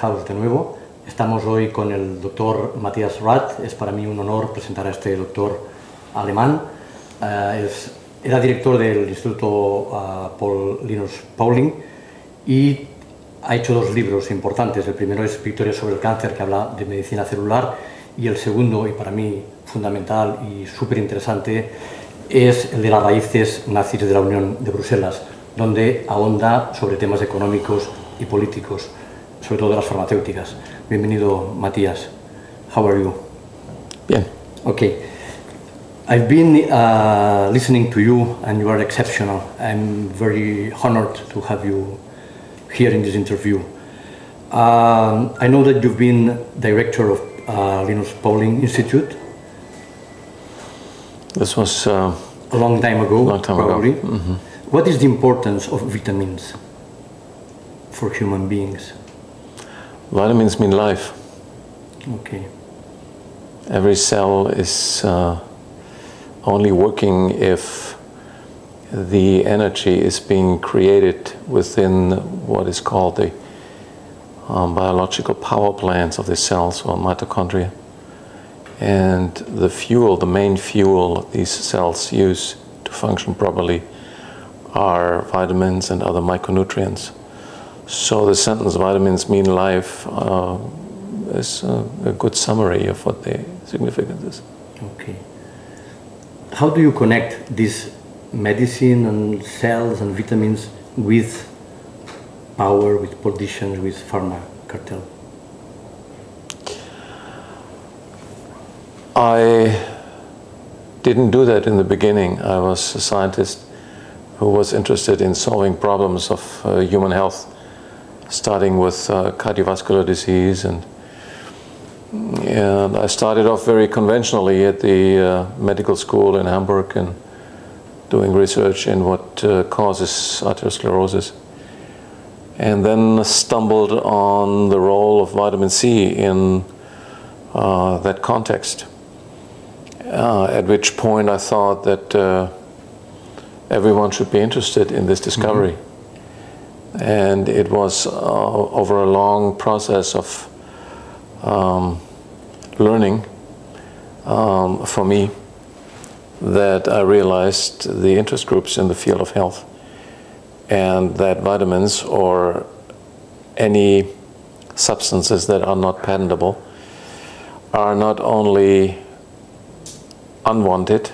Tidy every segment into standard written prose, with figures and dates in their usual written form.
Lighthouse de nuevo. Estamos hoy con el doctor Matthias Rath. Es para mí un honor presentar a este doctor alemán. Era director del Instituto Linus y ha hecho dos libros importantes. El primero es Victoria sobre el cáncer, que habla de medicina celular, y el segundo, y para mí fundamental y súper interesante, es el de las raíces nazis de la Unión de Bruselas, donde ahonda sobre temas económicos y políticos, sobre todo de las farmacéuticas. Bienvenido, Matthias. How are you? Bien. Okay. I've been listening to you, and you are exceptional. I'm very honored to have you here in this interview. I know that you've been director of Linus Pauling Institute. This was a long time ago, probably. Mm-hmm. What is the importance of vitamins for human beings? Vitamins mean life. Okay. Every cell is only working if the energy is being created within what is called the biological power plants of the cells, or mitochondria. And the fuel, the main fuel these cells use to function properly, are vitamins and other micronutrients. So the sentence "vitamins mean life" is a good summary of what the significance is. Okay. How do you connect this medicine and cells and vitamins with power, with politicians, with pharma cartel? I didn't do that in the beginning. I was a scientist who was interested in solving problems of human health, starting with cardiovascular disease, and I started off very conventionally at the medical school in Hamburg and doing research in what causes atherosclerosis, and then stumbled on the role of vitamin C in that context, at which point I thought that everyone should be interested in this discovery. Mm-hmm. And it was over a long process of learning for me that I realized the interest groups in the field of health, and that vitamins or any substances that are not patentable are not only unwanted,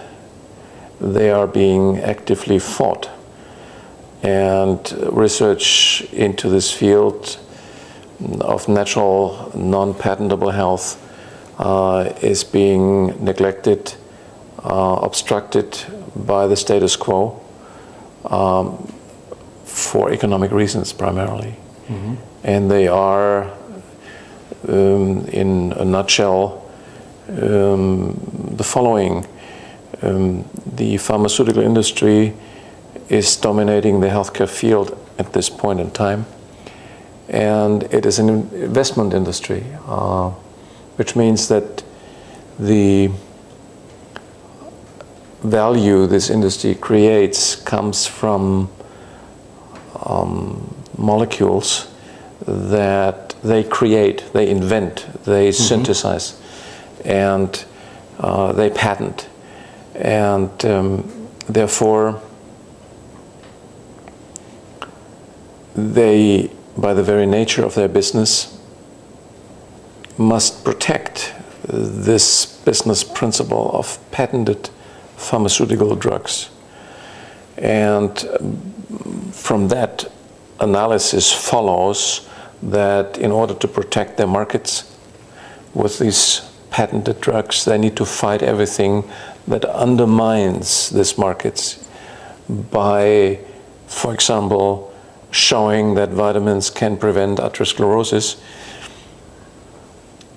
they are being actively fought. And research into this field of natural, non-patentable health is being neglected, obstructed by the status quo for economic reasons primarily. Mm-hmm. And they are, in a nutshell, the following. The pharmaceutical industry is dominating the healthcare field at this point in time, and it is an investment industry, which means that the value this industry creates comes from molecules that they create, they invent, they mm-hmm. synthesize, and they patent. And therefore, they, by the very nature of their business, must protect this business principle of patented pharmaceutical drugs. And from that analysis follows that in order to protect their markets with these patented drugs, they need to fight everything that undermines these markets by, for example, showing that vitamins can prevent atherosclerosis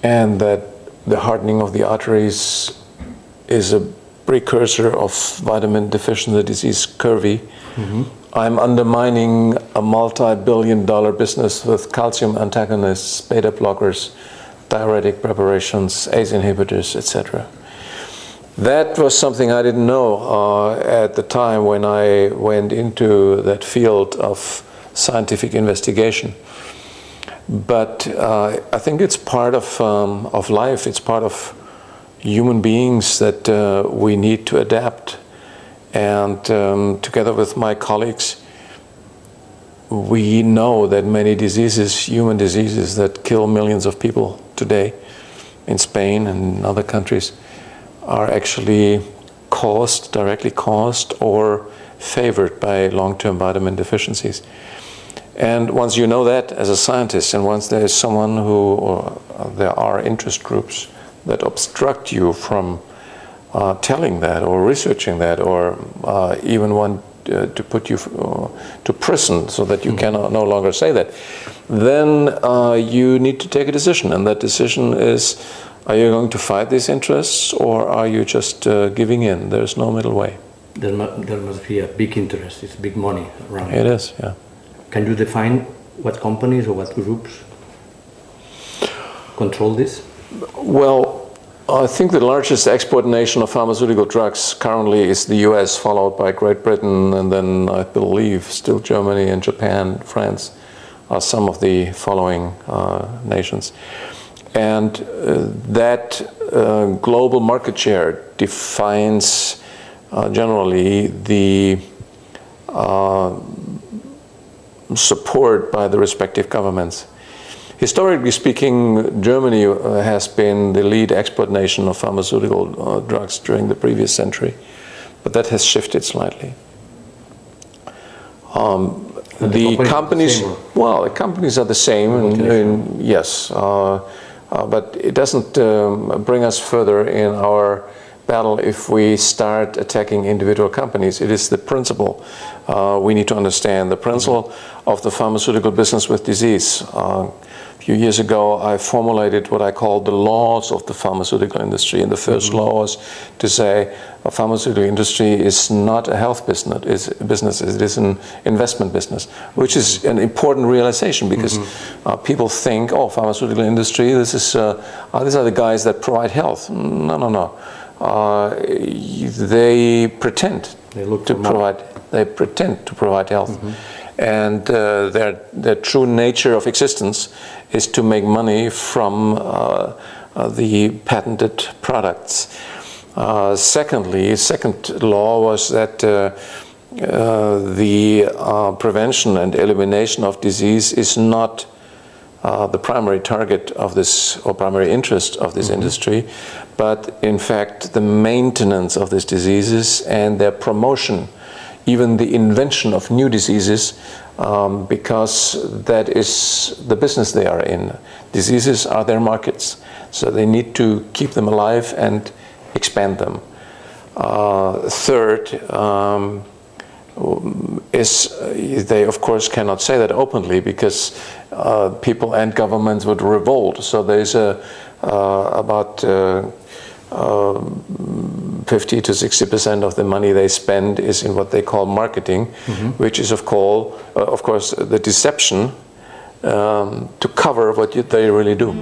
and that the hardening of the arteries is a precursor of vitamin deficiency disease, scurvy. Mm-hmm. I'm undermining a multi-billion-dollar business with calcium antagonists, beta blockers, diuretic preparations, ACE inhibitors, etc. That was something I didn't know at the time when I went into that field of scientific investigation. But I think it's part of life. It's part of human beings that we need to adapt. And together with my colleagues, we know that many diseases, human diseases that kill millions of people today in Spain and in other countries, are actually caused, directly caused, or favored by long-term vitamin deficiencies. And once you know that as a scientist, and once there is someone who, or there are interest groups that obstruct you from telling that or researching that, or even want to put you to prison so that you can no longer say that, then you need to take a decision. And that decision is, are you going to fight these interests, or are you just giving in? There's no middle way. There must be a big interest. It's big money around. It is, yeah. Can you define what companies or what groups control this? Well, I think the largest export nation of pharmaceutical drugs currently is the US, followed by Great Britain, and then I believe still Germany and Japan, France are some of the following nations. And that global market share defines generally the support by the respective governments. Historically speaking, Germany has been the lead export nation of pharmaceutical drugs during the previous century, but that has shifted slightly. The companies, well, the companies are the same, yes, but it doesn't bring us further in our battle if we start attacking individual companies. It is the principle we need to understand, the principle of the pharmaceutical business with disease. A few years ago, I formulated what I call the laws of the pharmaceutical industry. And the first law was to say a pharmaceutical industry is not a health business, it is an investment business, which is an important realization, because people think, oh, pharmaceutical industry, this is, these are the guys that provide health. No, no, no. They pretend they pretend to provide health. And their true nature of existence is to make money from the patented products. Secondly, second law was that the prevention and elimination of disease is not the primary target of this, or primary interest of this industry, but in fact the maintenance of these diseases and their promotion, even the invention of new diseases, because that is the business they are in. Diseases are their markets, so they need to keep them alive and expand them. Third is they of course cannot say that openly, because people and governments would revolt. So there's about 50 to 60% of the money they spend is in what they call marketing, which is of course the deception to cover what they really do.